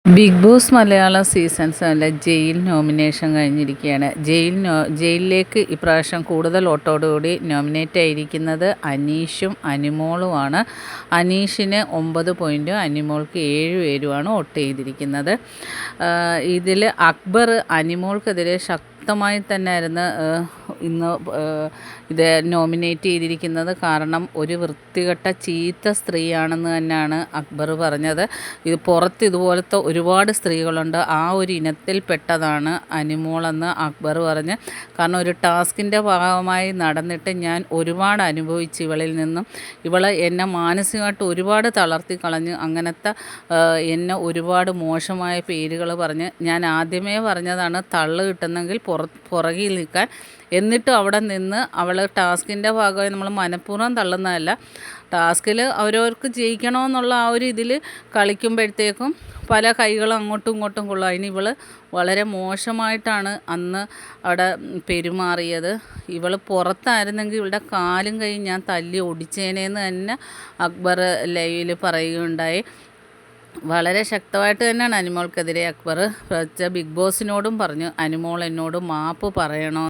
Big Boss Malayalam season 7 jail nomination കഴിഞ്ഞിരിക്കുകയാണ്. ജയിലിലേക്ക് ഇപ്രാവശ്യം കൂടുതൽ വോട്ടോടുകൂടി നോമിനേറ്റ് ആയിരിക്കുന്നത് അനീഷും അനിമോളുമാണ്. അനീഷിന് 9 പോയിൻറ്റും അനിമോൾക്ക് 7 പേരുമാണ് വോട്ട് ചെയ്തിരിക്കുന്നത്. ഇതിൽ അക്ബർ അനിമോൾക്കെതിരെ ശക്തമായി തന്നെയായിരുന്നു ഇന്ന് ഇത് നോമിനേറ്റ് ചെയ്തിരിക്കുന്നത്. കാരണം ഒരു വൃത്തികെട്ട ചീത്ത സ്ത്രീയാണെന്ന് തന്നെയാണ് അക്ബർ പറഞ്ഞത്. ഇത് പുറത്ത് ഇതുപോലത്തെ ഒരുപാട് സ്ത്രീകളുണ്ട്, ആ ഒരു ഇനത്തിൽപ്പെട്ടതാണ് അനിമോളെന്ന് അക്ബർ പറഞ്ഞ്. കാരണം ഒരു ടാസ്കിൻ്റെ ഭാഗമായി നടന്നിട്ട് ഞാൻ ഒരുപാട് അനുഭവിച്ചു ഇവളിൽ നിന്നും. എന്നെ മാനസികമായിട്ട് ഒരുപാട് തളർത്തി കളഞ്ഞ്, അങ്ങനത്തെ എന്നെ ഒരുപാട് മോശമായ പേരുകൾ പറഞ്ഞ്. ഞാൻ ആദ്യമേ പറഞ്ഞതാണ് തള്ളു കിട്ടുന്നെങ്കിൽ പുറകിൽ നിൽക്കാൻ. എന്നിട്ടും അവിടെ നിന്ന് അവൾ ടാസ്കിൻ്റെ ഭാഗമായി നമ്മൾ മനഃപൂർവ്വം തള്ളുന്നതല്ല, ടാസ്കിൽ അവരവർക്ക് ജയിക്കണമെന്നുള്ള ആ ഒരു ഇതിൽ കളിക്കുമ്പോഴത്തേക്കും പല കൈകളും അങ്ങോട്ടും ഇങ്ങോട്ടും കൊള്ളും. അതിന് ഇവൾ വളരെ മോശമായിട്ടാണ് അന്ന് അവിടെ പെരുമാറിയത്. ഇവൾ പുറത്തായിരുന്നെങ്കിൽ ഇവളുടെ കാലും കൈയും ഞാൻ തല്ലി ഒടിച്ചേനേന്ന് തന്നെ അക്ബർ ലൈവിൽ പറയുകയുണ്ടായി. വളരെ ശക്തമായിട്ട് തന്നെയാണ് അനിമോൾക്കെതിരെ അക്ബർ ബിഗ് ബോസിനോടും പറഞ്ഞു, അനിമോൾ എന്നോട് മാപ്പ് പറയണോ.